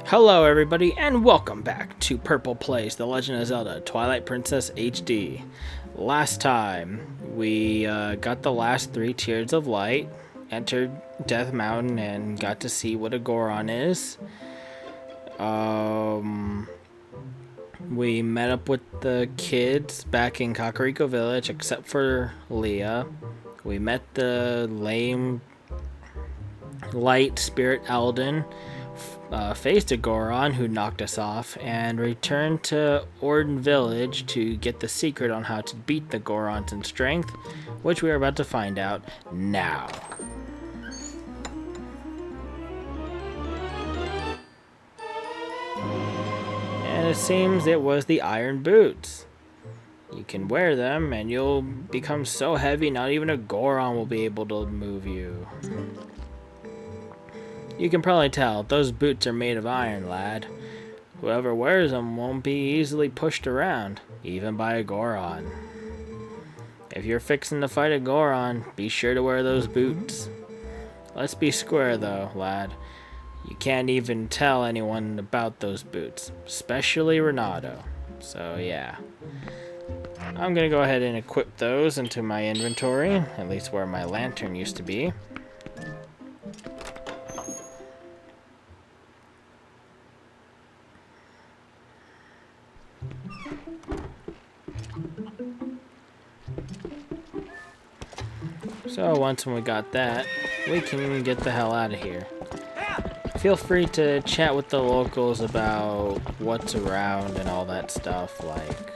Hello everybody and welcome back to Purple Plays The Legend of Zelda Twilight Princess HD. Last time we got the last 3 tiers of light, entered Death Mountain and got to see what a Goron is. We met up with the kids back in Kakariko Village except for Leah. We met the lame light spirit Eldin, faced a Goron who knocked us off, and returned to Eldin Village to get the secret on how to beat the Gorons in strength, which we are about to find out now. And it seems it was the iron boots. You can wear them and you'll become so heavy not even a Goron will be able to move you. You can probably tell, those boots are made of iron, lad. Whoever wears them won't be easily pushed around, even by a Goron. If you're fixing to fight a Goron, be sure to wear those boots. Let's be square though, lad. You can't even tell anyone about those boots, especially Renato. So yeah. I'm gonna go ahead and equip those into my inventory, at least where my lantern used to be. So once we got that, we can get the hell out of here. Feel free to chat with the locals about what's around and all that stuff, like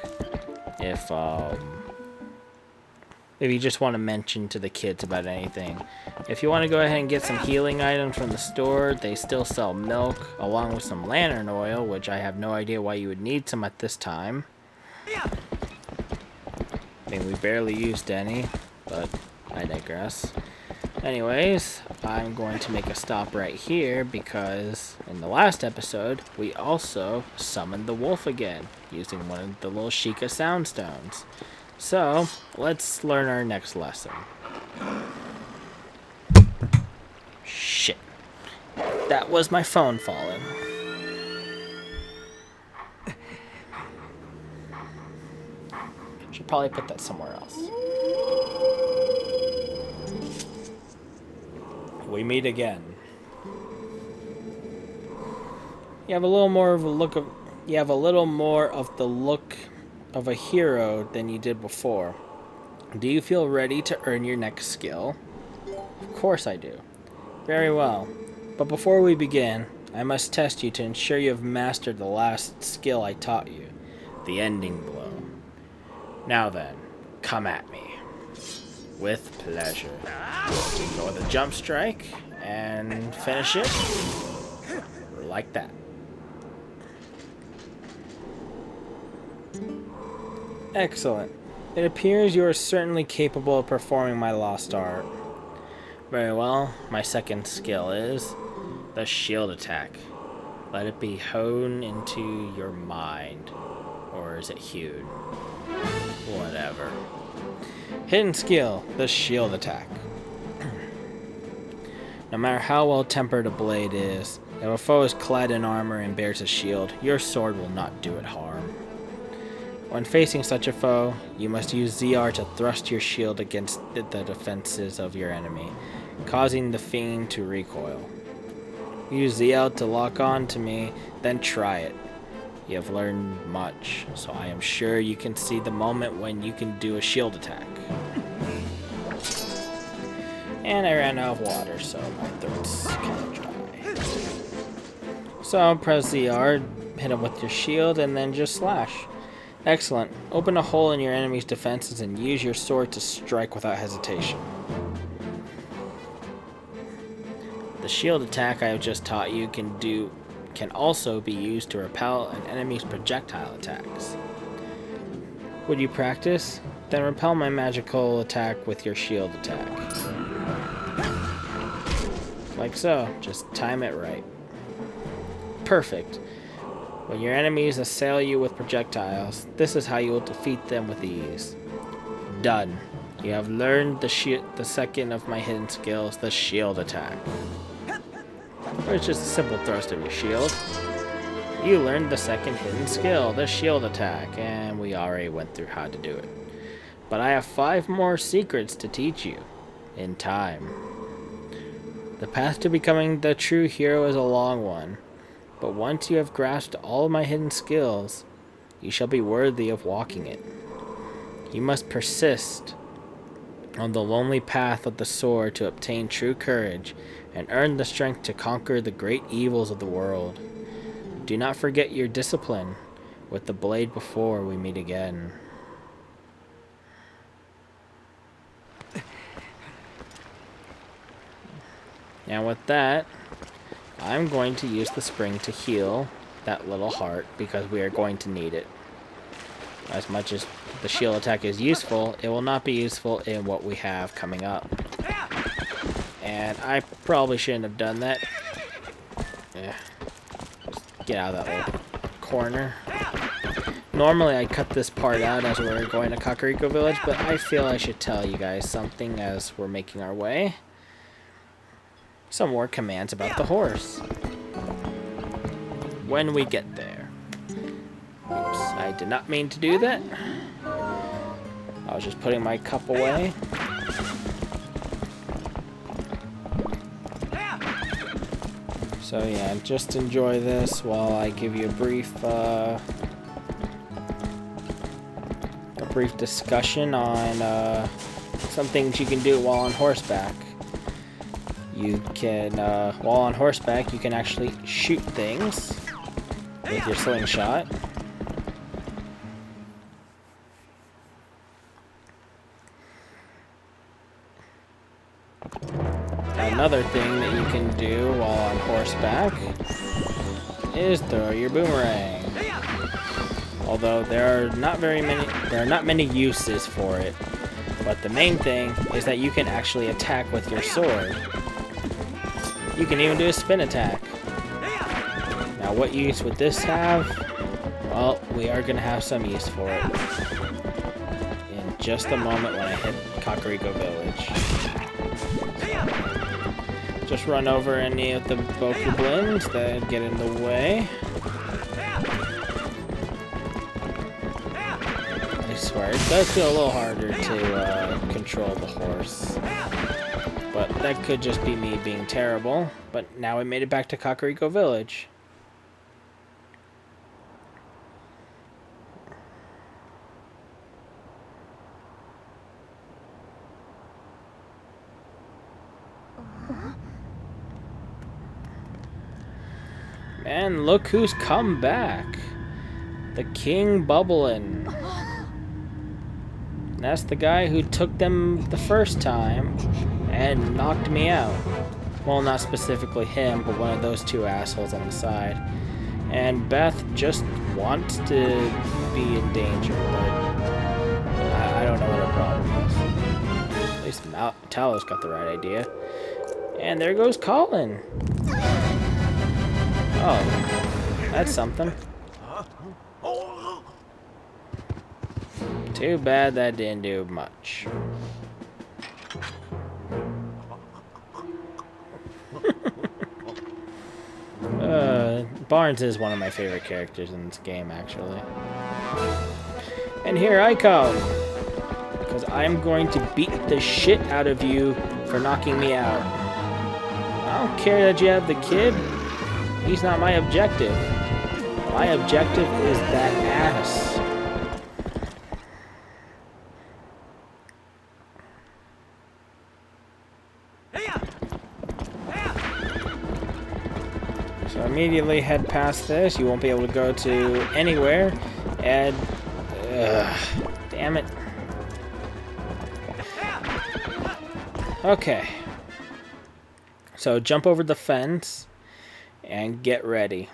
if you just want to mention to the kids about anything. If you want to go ahead and get some healing items from the store, they still sell milk along with some lantern oil, which I have no idea why you would need some at this time. I mean, we barely used any, but I digress. Anyways, I'm going to make a stop right here because in the last episode, we also summoned the wolf again using one of the little Sheikah soundstones. So, let's learn our next lesson. Shit. That was my phone falling. Should probably put that somewhere else. We meet again. You have a little more of the look of a hero than you did before. Do you feel ready to earn your next skill? Of course I do. Very well. But before we begin, I must test you to ensure you have mastered the last skill I taught you, the ending blow. Now then, come at me. With pleasure. Go with a jump strike and finish it like that. Excellent. It appears you are certainly capable of performing my lost art. Very well, my second skill is the shield attack. Let it be honed into your mind. Or is it hewed? Whatever. Hidden skill, the shield attack. No matter how well tempered a blade is, if a foe is clad in armor and bears a shield, your sword will not do it harm. When facing such a foe, you must use ZR to thrust your shield against the defenses of your enemy, causing the fiend to recoil. Use ZL to lock on to me, then try it. You have learned much, so I am sure you can see the moment when you can do a shield attack. And I ran out of water, so my throat's kind of dry. So press ZR, hit him with your shield, and then just slash. Excellent. Open a hole in your enemy's defenses and use your sword to strike without hesitation. The shield attack I have just taught you can also be used to repel an enemy's projectile attacks. Would you practice? Then repel my magical attack with your shield attack. Like so, just time it right. Perfect. When your enemies assail you with projectiles, this is how you will defeat them with ease. Done. You have learned the second of my hidden skills, the shield attack. Or it's just a simple thrust of your shield. You learned the second hidden skill, the shield attack, and we already went through how to do it. But I have 5 more secrets to teach you, in time. The path to becoming the true hero is a long one, but once you have grasped all of my hidden skills, you shall be worthy of walking it. You must persist on the lonely path of the sword to obtain true courage and earn the strength to conquer the great evils of the world. Do not forget your discipline with the blade before we meet again. And with that, I'm going to use the spring to heal that little heart because we are going to need it. As much as the shield attack is useful, it will not be useful in what we have coming up. And I probably shouldn't have done that. Yeah. Just get out of that little corner. Normally I cut this part out as we're going to Kakariko Village, but I feel I should tell you guys something as we're making our way. Some more commands about the horse. When we get there. Oops, I did not mean to do that. I was just putting my cup away. So yeah, just enjoy this while I give you a brief discussion on some things you can do while on horseback. You can, while on horseback, you can actually shoot things with your slingshot. Another thing that you can do while on horseback is throw your boomerang. Although there are not many uses for it. But the main thing is that you can actually attack with your sword. You can even do a spin attack. Now what use would this have? Well, we are going to have some use for it in just a moment when I hit Kakariko Village. Just run over any of the Bokublins that get in the way. I swear, it does feel a little harder to control the horse. But that could just be me being terrible. But now we made it back to Kakariko Village. And look who's come back. The King Bubbling. That's the guy who took them the first time and knocked me out. Well, not specifically him, but one of those two assholes on the side. And Beth just wants to be in danger, but I don't know what her problem is. At least Talos got the right idea. And there goes Colin. Oh, that's something. Too bad that didn't do much. Barnes is one of my favorite characters in this game, actually. And here I come. Because I'm going to beat the shit out of you for knocking me out. I don't care that you have the kid. He's not my objective. My objective is that ass. So immediately head past this. You won't be able to go to anywhere. And damn it. Okay. So jump over the fence and get ready.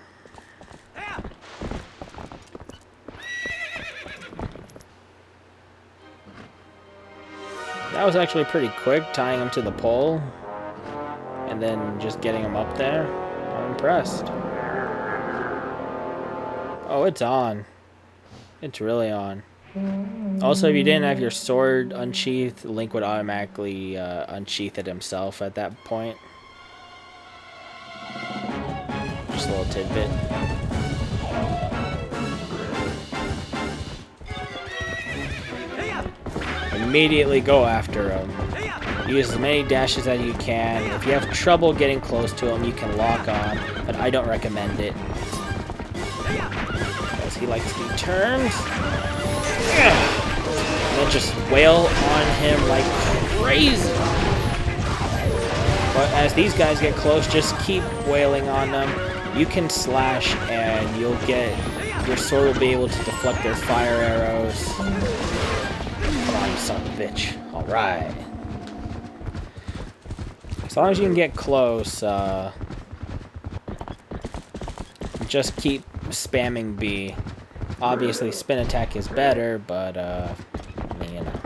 That was actually pretty quick, tying him to the pole and then just getting him up there. I'm impressed. Oh, it's on. It's really on. Also, if you didn't have your sword unsheathed, Link would automatically unsheath it himself at that point. Just a little tidbit. immediately go after him. Use as many dashes as you can. If you have trouble getting close to him, you can lock on, but I don't recommend it. Because he likes to do turns. And then just wail on him like crazy. But as these guys get close, just keep wailing on them. You can slash and you'll get... Your sword will be able to deflect their fire arrows. Come on, you son of a bitch. Alright. As long as you can get close, just keep spamming B. Obviously, spin attack is better, but, I mean, you know.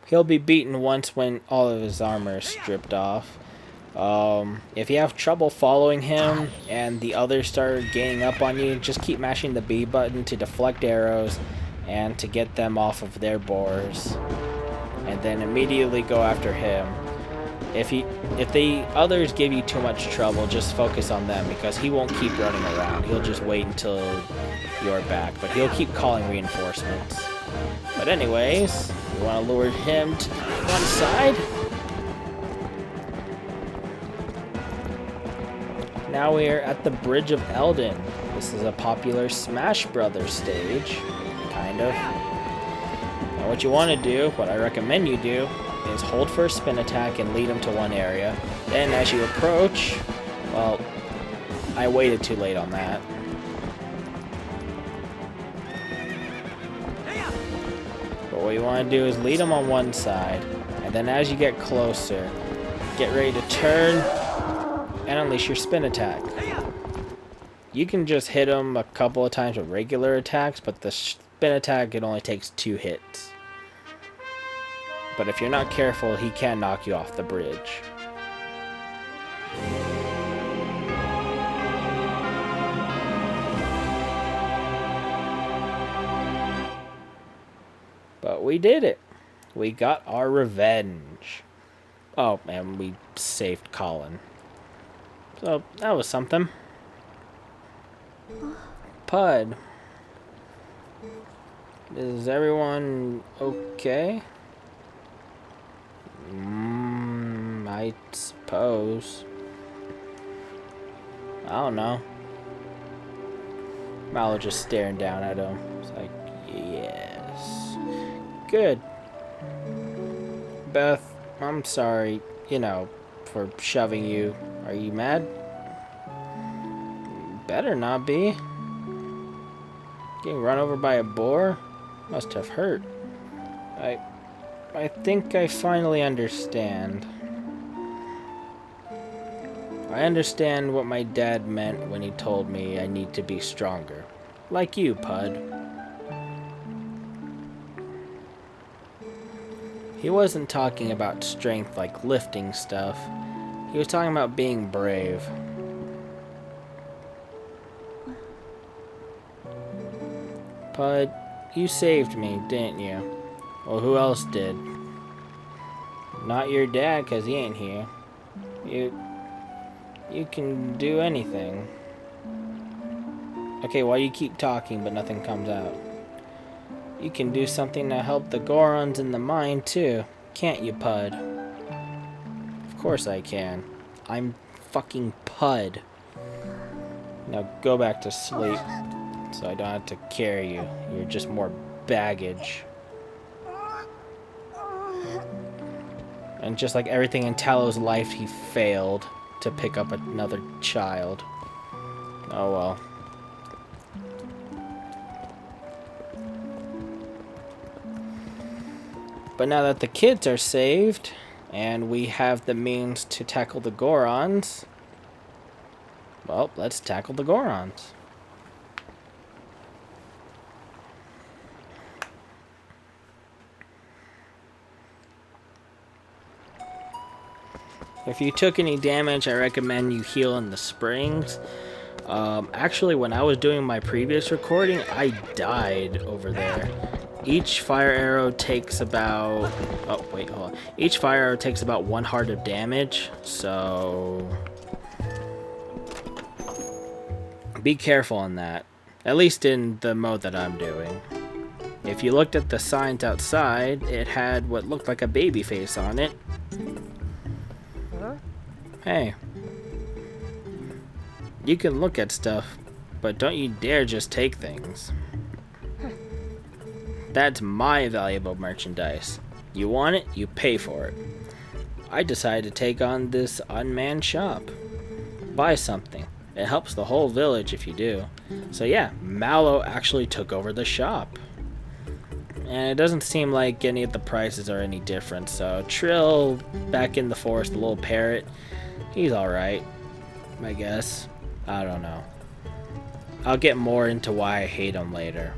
He'll be beaten once when all of his armor is stripped off. If you have trouble following him and the others start gaining up on you, just keep mashing the B button to deflect arrows and to get them off of their boars. And then immediately go after him. If the others give you too much trouble, just focus on them because he won't keep running around. He'll just wait until you're back, but he'll keep calling reinforcements. But anyways, we want to lure him to one side. Now we're at the Bridge of Eldin. This is a popular Smash Brothers stage, kind of. Now what you want to do, what I recommend you do, is hold for a spin attack and lead him to one area. Then as you approach, well, I waited too late on that. But what you want to do is lead him on one side, and then as you get closer, get ready to turn and unleash your spin attack. You can just hit him a couple of times with regular attacks, but the spin attack, it only takes 2 hits. But if you're not careful, he can knock you off the bridge. But we did it. We got our revenge. Oh, and we saved Colin. So, that was something. Pud. Is everyone okay? I suppose. I don't know. Mallow just staring down at him. It's like, yes. Good. Beth, I'm sorry, you know, for shoving you. Are you mad? Better not be. Getting run over by a boar must have hurt. I think I finally understand. I understand what my dad meant when he told me I need to be stronger. Like you, Pud. He wasn't talking about strength like lifting stuff. He was talking about being brave. Pud, you saved me, didn't you? Well, who else did? Not your dad, 'cause he ain't here. You can do anything. Okay, why do you keep talking but nothing comes out? You can do something to help the Gorons in the mine too, can't you, Pud? Of course I can. I'm fucking Pud. Now go back to sleep, so I don't have to carry you. You're just more baggage. And just like everything in Tallow's life, he failed to pick up another child. Oh well. But now that the kids are saved, and we have the means to tackle the Gorons, well, let's tackle the Gorons. If you took any damage, I recommend you heal in the springs. Actually, when I was doing my previous recording, I died over there. Each fire arrow takes about... Oh, wait, hold on. Each fire arrow takes about 1 heart of damage, so... be careful on that. At least in the mode that I'm doing. If you looked at the signs outside, it had what looked like a baby face on it. Hey. You can look at stuff, but don't you dare just take things. That's my valuable merchandise. You want it, you pay for it. I decided to take on this unmanned shop. Buy something. It helps the whole village if you do. So yeah, Mallow actually took over the shop. And it doesn't seem like any of the prices are any different. So Trill, back in the forest, the little parrot, he's alright, I guess. I don't know. I'll get more into why I hate him later.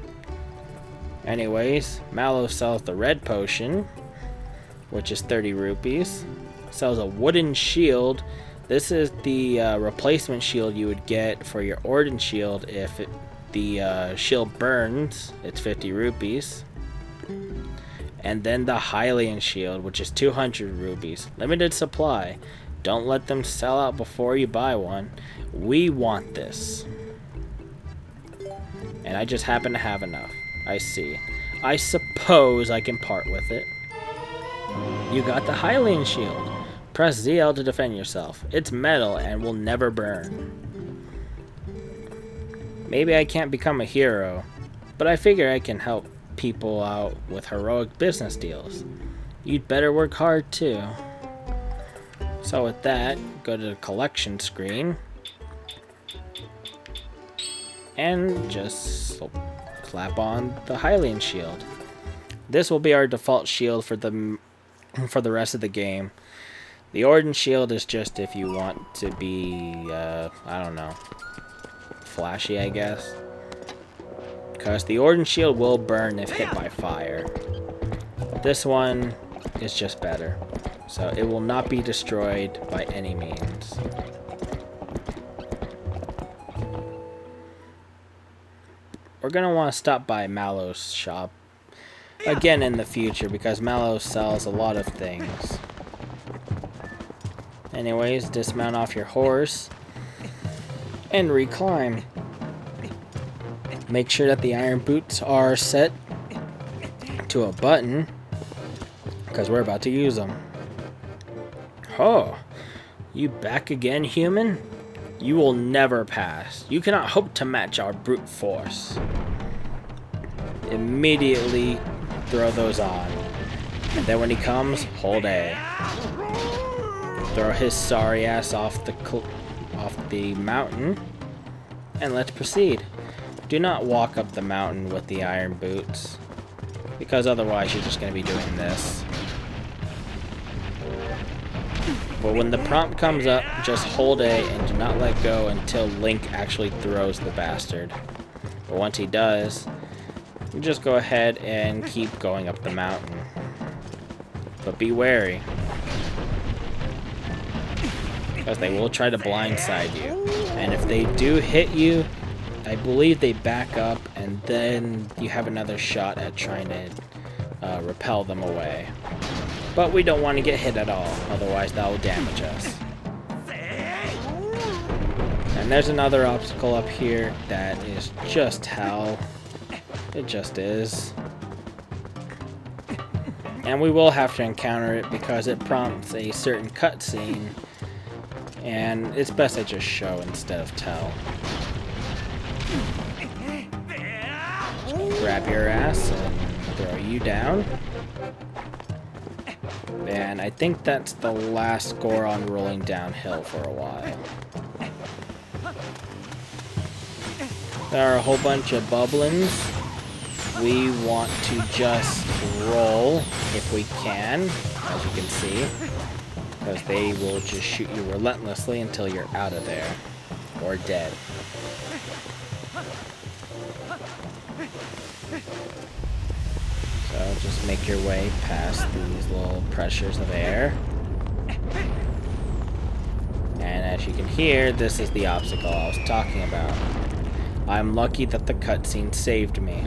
Anyways, Mallow sells the red potion, which is 30 rupees. Sells a wooden shield. This is the replacement shield you would get for your Eldin shield if the shield burns. It's 50 rupees. And then the Hylian shield, which is 200 rupees. Limited supply. Don't let them sell out before you buy one. We want this. And I just happen to have enough. I see. I suppose I can part with it. You got the Hylian shield. Press ZL to defend yourself. It's metal and will never burn. Maybe I can't become a hero, but I figure I can help people out with heroic business deals. You'd better work hard too. So with that, go to the collection screen and just slap on the Hylian shield. This will be our default shield for the rest of the game. The Eldin shield is just if you want to be, I don't know, flashy, I guess. Because the Eldin shield will burn if hit by fire. This one is just better. So it will not be destroyed by any means. We're going to want to stop by Mallow's shop again in the future because Mallow sells a lot of things. Anyways, dismount off your horse and reclimb. Make sure that the iron boots are set to a button because we're about to use them. Oh, you back again, human? You will never pass. You cannot hope to match our brute force. Immediately throw those on. And then when he comes, hold A. Throw his sorry ass off the mountain. And let's proceed. Do not walk up the mountain with the iron boots. Because otherwise you're just going to be doing this. But when the prompt comes up, just hold A and do not let go until Link actually throws the bastard. But once he does, you just go ahead and keep going up the mountain. But be wary, because they will try to blindside you. And if they do hit you, I believe they back up and then you have another shot at trying to repel them away. But we don't want to get hit at all, otherwise that will damage us. And there's another obstacle up here that is just hell. It just is. And we will have to encounter it because it prompts a certain cutscene. And it's best I just show instead of tell. Just grab your ass and throw you down. And I think that's the last Goron rolling downhill for a while. There are a whole bunch of bubblins. We want to just roll if we can, as you can see. Because they will just shoot you relentlessly until you're out of there. Or dead. So just make your way past these little pressures of air. And as you can hear, this is the obstacle I was talking about. I'm lucky that the cutscene saved me.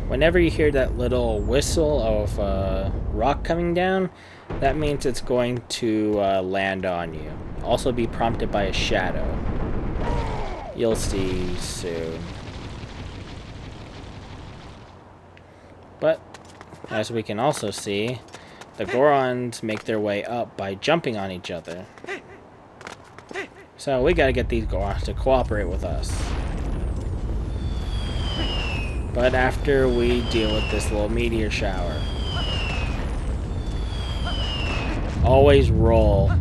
Whenever you hear that little whistle of rock coming down, that means it's going to land on you. Also be prompted by a shadow. You'll see soon. But, as we can also see, the Gorons make their way up by jumping on each other. So we gotta get these Gorons to cooperate with us. But after we deal with this little meteor shower. Always roll.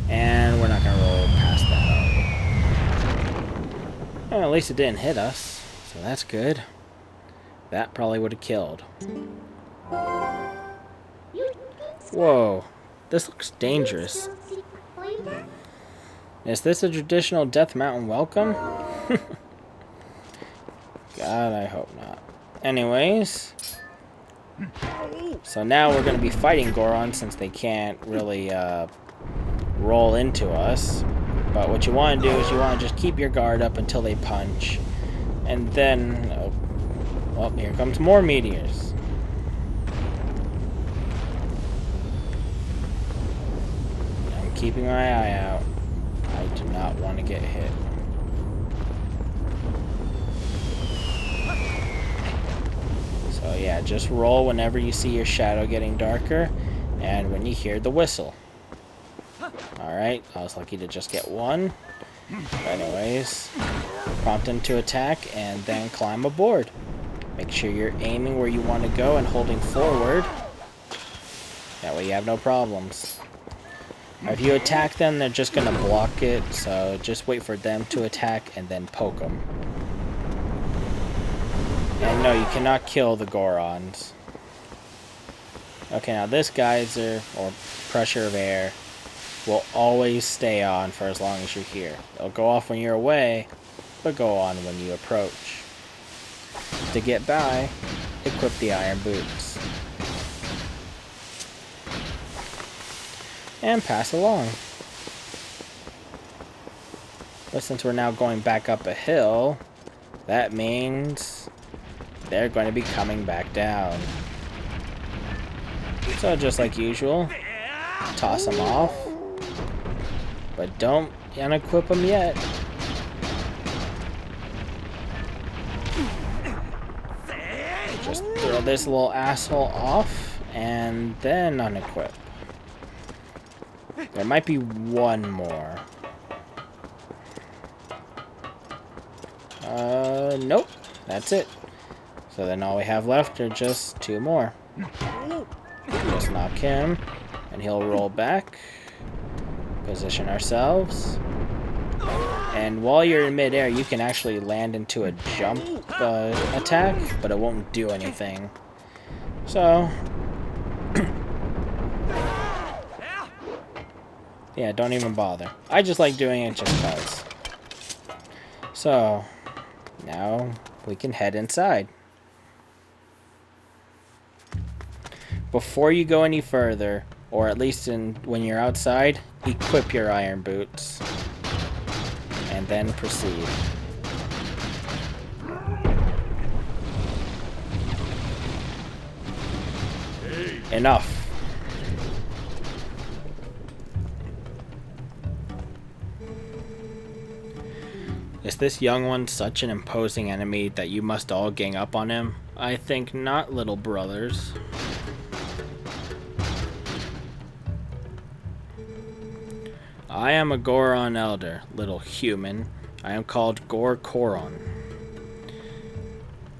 And we're not gonna roll past that. Well, at least it didn't hit us. So that's good. That probably would have killed. Whoa. This looks dangerous. Is this a traditional Death Mountain welcome? God, I hope not. Anyways. So now we're going to be fighting Goron since they can't really roll into us. But what you want to do is you want to just keep your guard up until they punch. And then... oh, well, here comes more meteors. I'm keeping my eye out. I do not want to get hit. So yeah, just roll whenever you see your shadow getting darker and when you hear the whistle. Alright, I was lucky to just get one. Anyways, prompt him to attack and then climb aboard. Make sure you're aiming where you want to go and holding forward. That way you have no problems. If you attack them, they're just going to block it, so just wait for them to attack and then poke them. And no, you cannot kill the Gorons. Okay, now this geyser, or pressure of air, will always stay on for as long as you're here. It'll go off when you're away, but go on when you approach. To get by, equip the iron boots. And pass along. But since we're now going back up a hill, that means they're going to be coming back down. So just like usual, toss them off. But don't unequip them yet. Just throw this little asshole off and then unequip. There might be one more. Nope. That's it. So then all we have left are just two more. Just knock him, and he'll roll back. Position ourselves. And while you're in midair, you can actually land into a jump attack, but it won't do anything. So... yeah, don't even bother. I just like doing it just cause. So, now we can head inside. Before you go any further, or at least when you're outside, equip your iron boots. And then proceed. Enough. Is this young one such an imposing enemy that you must all gang up on him? I think not, little brothers. I am a Goron elder, little human. I am called Goron.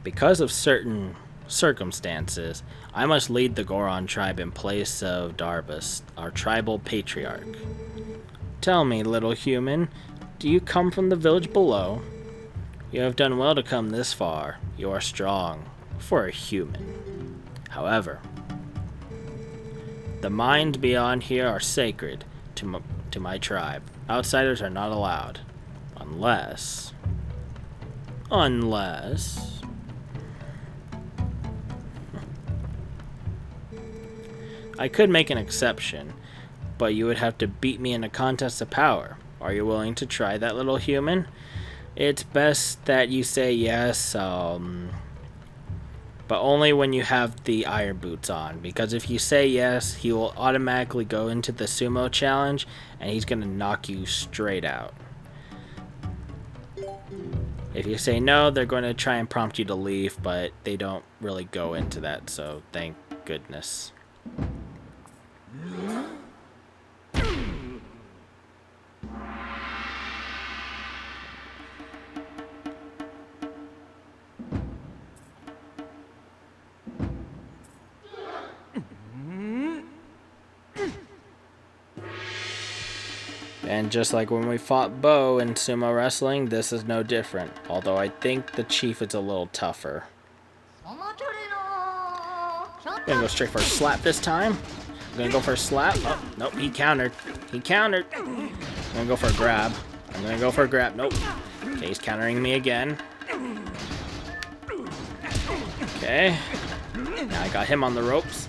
Because of certain circumstances, I must lead the Goron tribe in place of Darbus, our tribal patriarch. Tell me, little human, do you come from the village below? You have done well to come this far. You are strong for a human. However, the mines beyond here are sacred to my tribe. Outsiders are not allowed. Unless... I could make an exception, but you would have to beat me in a contest of power. Are you willing to try that, little human? It's best that you say yes, but only when you have the iron boots on. Because if you say yes, he will automatically go into the sumo challenge, and he's going to knock you straight out. If you say no, they're going to try and prompt you to leave, but they don't really go into that, so thank goodness. And just like when we fought Bo in sumo wrestling, this is no different. Although I think the chief is a little tougher. I'm gonna go straight for a slap this time. I'm gonna go for a slap. Oh, nope, he countered. He countered. I'm gonna go for a grab. I'm gonna go for a grab. Nope. Okay, he's countering me again. Okay. Now I got him on the ropes.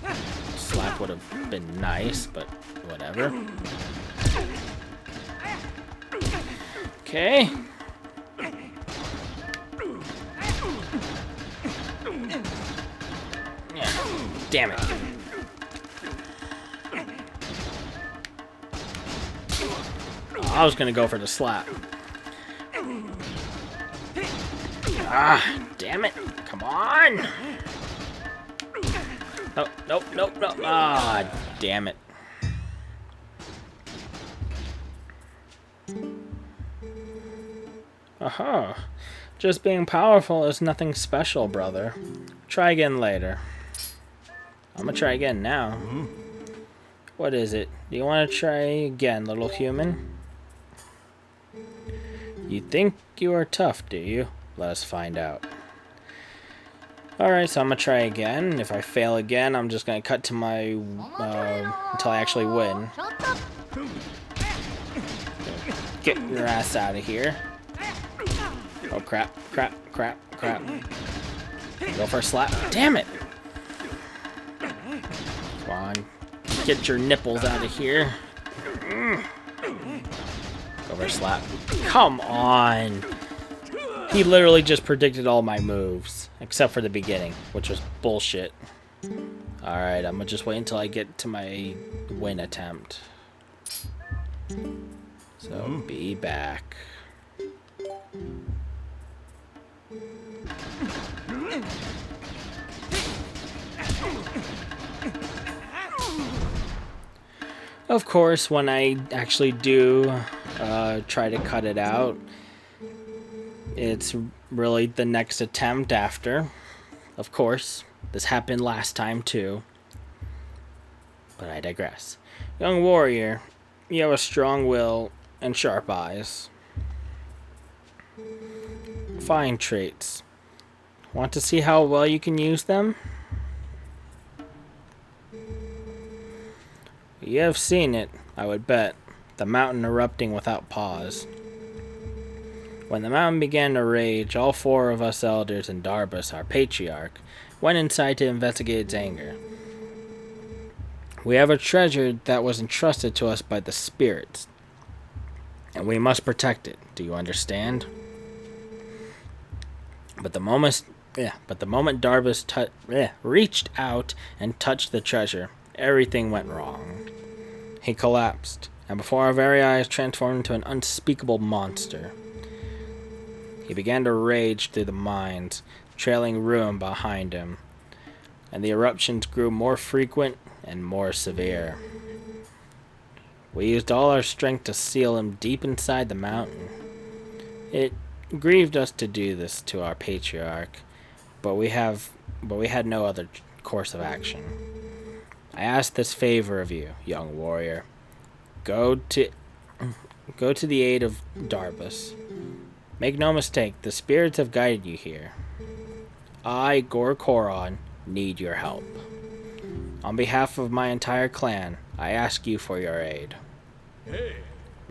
Slap would have been nice, but whatever. Okay. Yeah. Damn it. Oh, I was gonna go for the slap. Ah, damn it. Come on. Nope, nope, nope, nope. Ah, damn it. Aha. Just being powerful is nothing special, brother. Try again later. I'm gonna try again now. What is it? Do you want to try again, little human? You think you are tough, do you? Let us find out. Alright, so I'm gonna try again. If I fail again, I'm just gonna cut to my... until I actually win. Get your ass out of here. Oh crap, crap, crap, crap. Go for a slap. Damn it! Come on. Get your nipples out of here. Go for a slap. Come on! He literally just predicted all my moves. Except for the beginning, which was bullshit. Alright, I'm gonna just wait until I get to my win attempt. So, be back. Of course, when I actually do try to cut it out, it's really the next attempt after. Of course, this happened last time too. But I digress. Young warrior, you have a strong will and sharp eyes. Fine traits. Want to see how well you can use them? You have seen it, I would bet. The mountain erupting without pause. When the mountain began to rage, all four of us elders and Darbus, our patriarch, went inside to investigate its anger. We have a treasure that was entrusted to us by the spirits, and we must protect it. Do you understand? But the moment Darbus reached out and touched the treasure, everything went wrong. He collapsed, and before our very eyes transformed into an unspeakable monster. He began to rage through the mines, trailing ruin behind him, and the eruptions grew more frequent and more severe. We used all our strength to seal him deep inside the mountain. It grieved us to do this to our patriarch, but we had no other course of action. I ask this favor of you, young warrior. Go to the aid of Darbus. Make no mistake, the spirits have guided you here. I, Goron, need your help. On behalf of my entire clan, I ask you for your aid. Hey.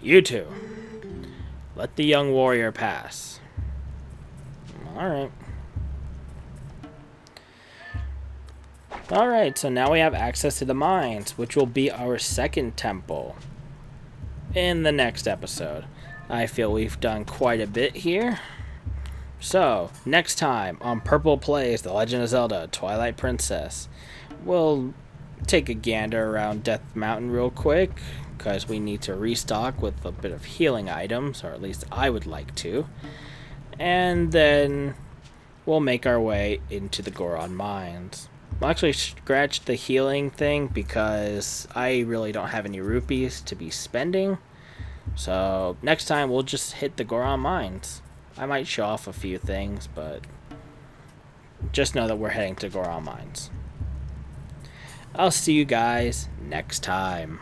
You two. Let the young warrior pass. Alright. Alright, so now we have access to the mines, which will be our second temple in the next episode. I feel we've done quite a bit here. So, next time on Purple Plays The Legend of Zelda Twilight Princess, we'll take a gander around Death Mountain real quick, because we need to restock with a bit of healing items, or at least I would like to. And then we'll make our way into the Goron mines. I'll actually scratch the healing thing because I really don't have any rupees to be spending. So next time we'll just hit the Goron mines. I might show off a few things, but just know that we're heading to Goron mines. I'll see you guys next time.